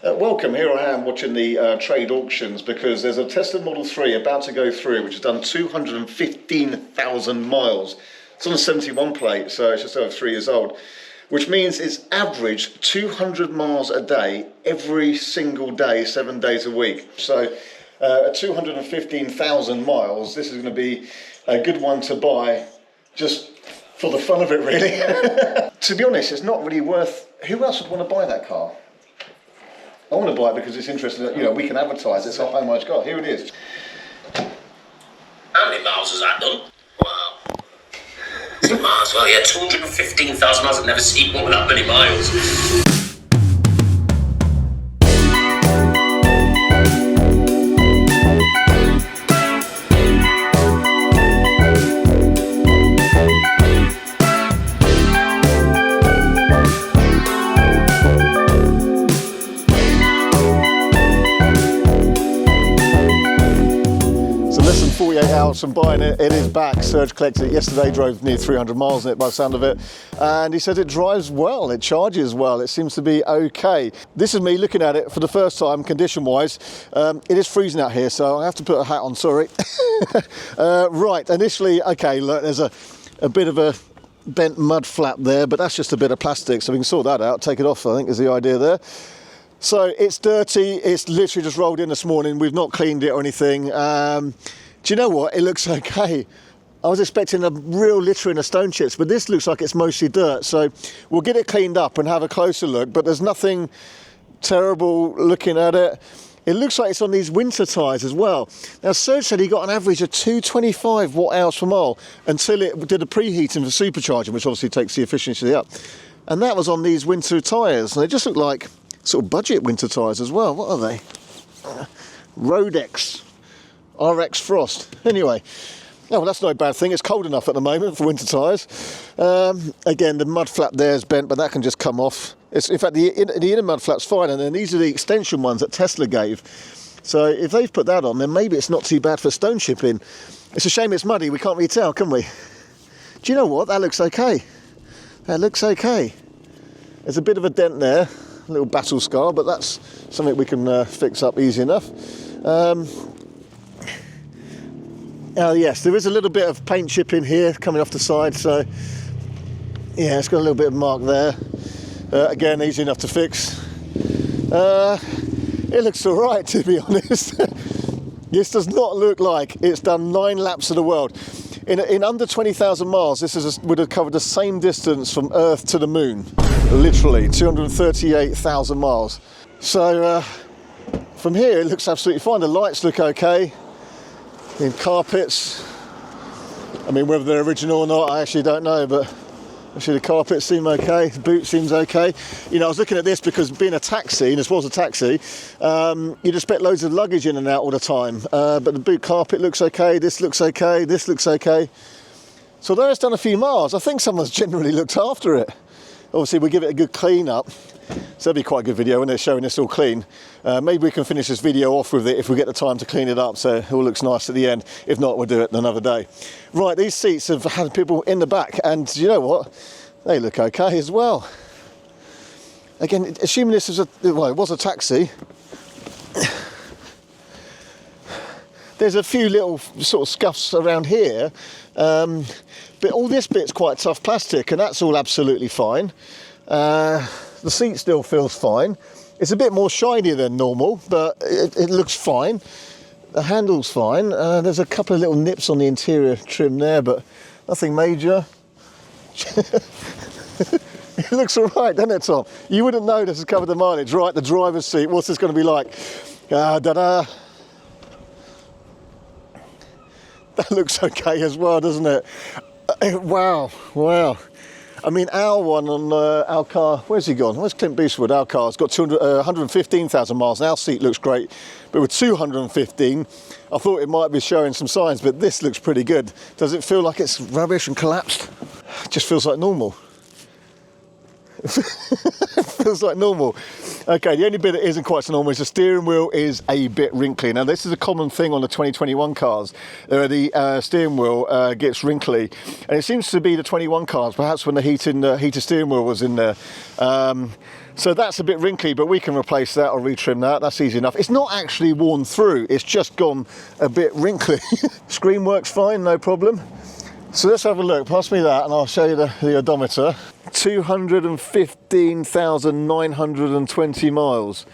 Welcome, here I am watching the trade auctions because there's a Tesla Model 3 about to go through which has done 215,000 miles. It's on a 71 plate, so it's just over 3 years old, which means it's averaged 200 miles a day every single day, 7 days a week. So at 215,000 miles, this is going to be a good one to buy just for the fun of it, really. To be honest, it's not really worth... Who else would want to buy that car? I want to buy it because it's interesting that, you know, we can advertise it's a high mileage car. Here it is. How many miles has that done? Wow. Miles, well, yeah, 215,000 miles. I've never seen one with that many miles. Out from buying it, it is back. Serge collected it yesterday, drove near 300 miles in it by the sound of it, and he said it drives well, it charges well, it seems to be okay. This is me looking at it for the first time condition wise. It is freezing out here, so I have to put a hat on, sorry. Right, initially, okay, look, there's a bit of a bent mud flap there, but that's just a bit of plastic, so we can sort that out, take it off, I think is the idea there. So it's dirty, it's literally just rolled in this morning, we've not cleaned it or anything. Do you know what? It looks okay. I was expecting a real littering of stone chips, but this looks like it's mostly dirt. So we'll get it cleaned up and have a closer look, but there's nothing terrible looking at it. It looks like it's on these winter tyres as well. Now, Serge said he got an average of 225 watt-hours per mile until it did a preheating for supercharging, which obviously takes the efficiency up. And that was on these winter tyres. And they just look like sort of budget winter tyres as well. What are they? Rodex. RX Frost. Anyway, oh, well, that's no bad thing. It's cold enough at the moment for winter tyres. Again, the mud flap there is bent, but that can just come off. In fact, the inner mud flap's fine, and then these are the extension ones that Tesla gave. So if they've put that on, then maybe it's not too bad for stone chipping. It's a shame it's muddy. We can't really tell, can we? Do you know what? That looks okay. That looks okay. There's a bit of a dent there, a little battle scar, but that's something we can fix up easy enough. Yes, there is a little bit of paint chipping here coming off the side, so yeah, it's got a little bit of mark there. Again, easy enough to fix. It looks all right, to be honest. This does not look like it's done 9 laps of the world. In under 20,000 miles, this would have covered the same distance from Earth to the Moon, literally 238,000 miles. So from here, it looks absolutely fine. The lights look okay. In carpets, I mean, whether they're original or not, I actually don't know, but actually the carpets seem okay, the boot seems okay. You know, I was looking at this because being a taxi, and this was a taxi, you'd expect loads of luggage in and out all the time, but the boot carpet looks okay, this looks okay, this looks okay. So although it's done a few miles, I think someone's generally looked after it. Obviously, we give it a good clean up. So that'll be quite a good video when they're showing this all clean. Maybe we can finish this video off with it if we get the time to clean it up so it all looks nice at the end. If not, we'll do it another day. Right, these seats have had people in the back, and you know what? They look okay as well. Again, assuming this is it was a taxi. There's a few little sort of scuffs around here, but all this bit's quite tough plastic, and that's all absolutely fine. The seat still feels fine. It's a bit more shiny than normal, but it looks fine. The handle's fine. There's a couple of little nips on the interior trim there, but nothing major. It looks all right, doesn't it, Tom? You wouldn't know this has covered the mileage. Right, the driver's seat, what's this going to be like? Da-da. That looks okay as well, doesn't it? Wow. I mean, our one on our car, where's he gone? Where's Clint Beastwood? Our car's got 115,000 miles, and our seat looks great. But with 215, I thought it might be showing some signs, but this looks pretty good. Does it feel like it's rubbish and collapsed? It just feels like normal. It feels like normal. Okay, the only bit that isn't quite so normal is the steering wheel is a bit wrinkly. Now, this is a common thing on the 2021 cars. The steering wheel gets wrinkly, and it seems to be the 21 cars, perhaps when the heated steering wheel was in there. So that's a bit wrinkly, but we can replace that or retrim that. That's easy enough. It's not actually worn through, it's just gone a bit wrinkly. Screen works fine, no problem. So let's have a look. Pass me that and I'll show you the odometer. 215,920 miles.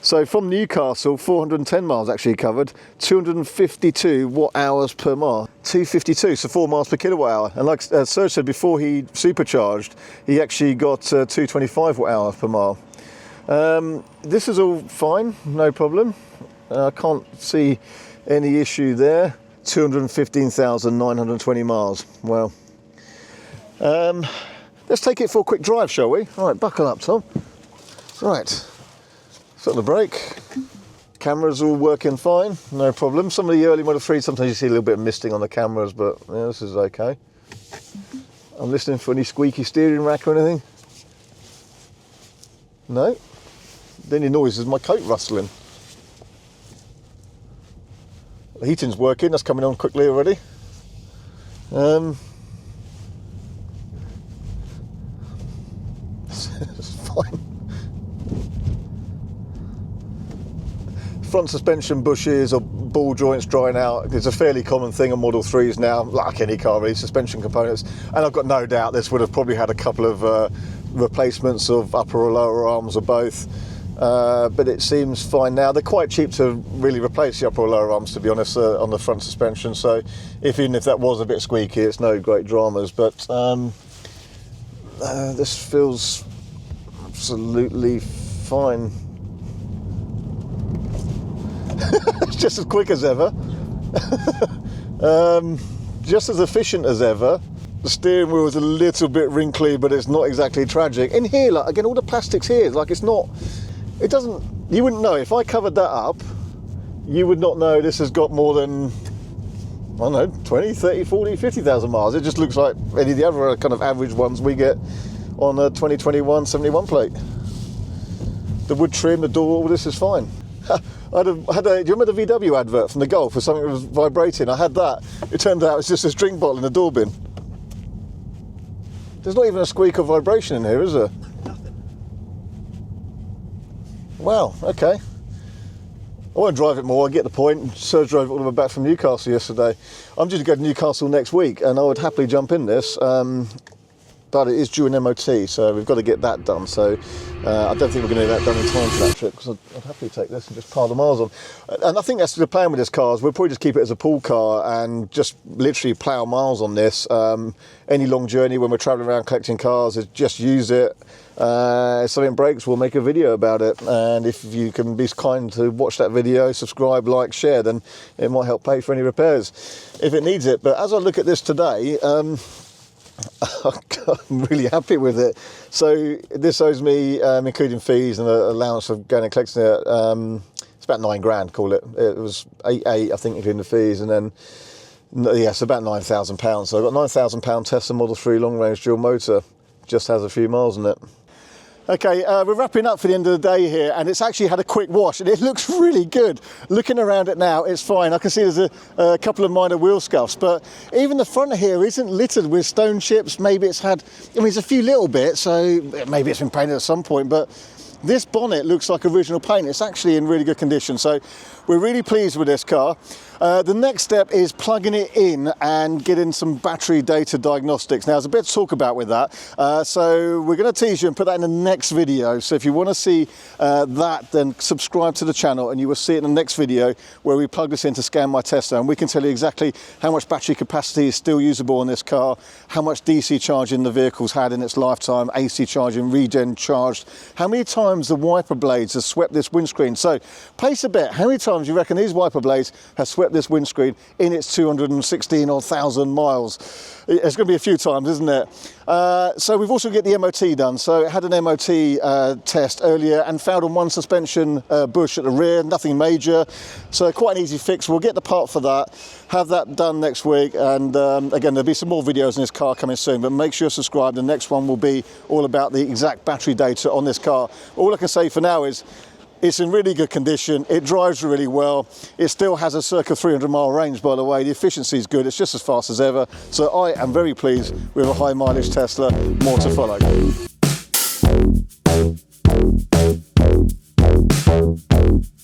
So from Newcastle, 410 miles actually covered, 252 watt hours per mile. 252, so 4 miles per kilowatt hour. And like Serge said, before he supercharged, he actually got 225 watt hours per mile. This is all fine, no problem. I can't see any issue there. 215,920 miles. Well, let's take it for a quick drive, shall we? All right, buckle up, Tom. Right. Foot on the brake, cameras all working fine, no problem. Some of the early Model 3s, sometimes you see a little bit of misting on the cameras, but yeah, this is okay. I'm listening for any squeaky steering rack or anything. No. The only noise is my coat rustling. The heating's working, that's coming on quickly already. It's fine. Front suspension bushes or ball joints drying out. It's a fairly common thing on Model 3s now, like any car really, suspension components. And I've got no doubt this would have probably had a couple of replacements of upper or lower arms or both. But it seems fine now. They're quite cheap to really replace the upper or lower arms, to be honest, on the front suspension. So even if that was a bit squeaky, it's no great dramas. But this feels absolutely fine. It's just as quick as ever. Just as efficient as ever. The steering wheel is a little bit wrinkly, but it's not exactly tragic. In here, like, again, all the plastic's here. Like, it's not, it doesn't, you wouldn't know. If I covered that up, you would not know this has got more than, I don't know, 20, 30, 40, 50,000 miles. It just looks like any of the other kind of average ones we get on a 2021 71 plate. The wood trim, the door, all this is fine. do you remember the VW advert from the Golf where something was vibrating? I had that. It turned out it's just this drink bottle in the door bin. There's not even a squeak or vibration in here, is there? Nothing. Wow, okay. I won't drive it more, I get the point. Serge drove it all the way back from Newcastle yesterday. I'm due to go to Newcastle next week and I would happily jump in this. But it is due an MOT, so we've got to get that done. So I don't think we're going to get that done in time for that trip, because I'd happily take this and just pile the miles on. And I think that's the plan with this car, is we'll probably just keep it as a pool car and just literally plough miles on this. Any long journey when we're travelling around collecting cars, is just use it. If something breaks, we'll make a video about it. And if you can be kind to watch that video, subscribe, like, share, then it might help pay for any repairs if it needs it. But as I look at this today, I'm really happy with it. So this owes me, including fees and an allowance of going and collecting it, it's about £9,000, call it. It was 8,800, I think, including the fees, and then yeah, it's about £9,000. So I've got £9,000 Tesla Model 3 long range dual motor, just has a few miles on it. Okay, we're wrapping up for the end of the day here, and it's actually had a quick wash and it looks really good. Looking around it now, it's fine. I can see there's a couple of minor wheel scuffs, but even the front here isn't littered with stone chips. Maybe it's had, I mean, there's a few little bits, so maybe it's been painted at some point, but this bonnet looks like original paint. It's actually in really good condition, so we're really pleased with this car. The next step is plugging it in and getting some battery data diagnostics. Now, there's a bit to talk about with that, so we're going to tease you and put that in the next video. So if you want to see that, then subscribe to the channel and you will see it in the next video where we plug this in to scan my Tesla, and we can tell you exactly how much battery capacity is still usable on this car, how much DC charging the vehicle's had in its lifetime, AC charging, regen charged, how many times the wiper blades have swept this windscreen. So place a bet, how many times you reckon these wiper blades have swept this windscreen in its 216 or 1,000 miles? It's going to be a few times, isn't it? So we've also got the MOT done. So it had an MOT test earlier and found on one suspension bush at the rear, nothing major. So quite an easy fix. We'll get the part for that, have that done next week. And again, there'll be some more videos on this car coming soon, but make sure you're subscribed. The next one will be all about the exact battery data on this car. All I can say for now is it's in really good condition. It drives really well. It still has a circa 300-mile range, by the way. The efficiency is good. It's just as fast as ever. So I am very pleased with a high mileage Tesla. More to follow. it.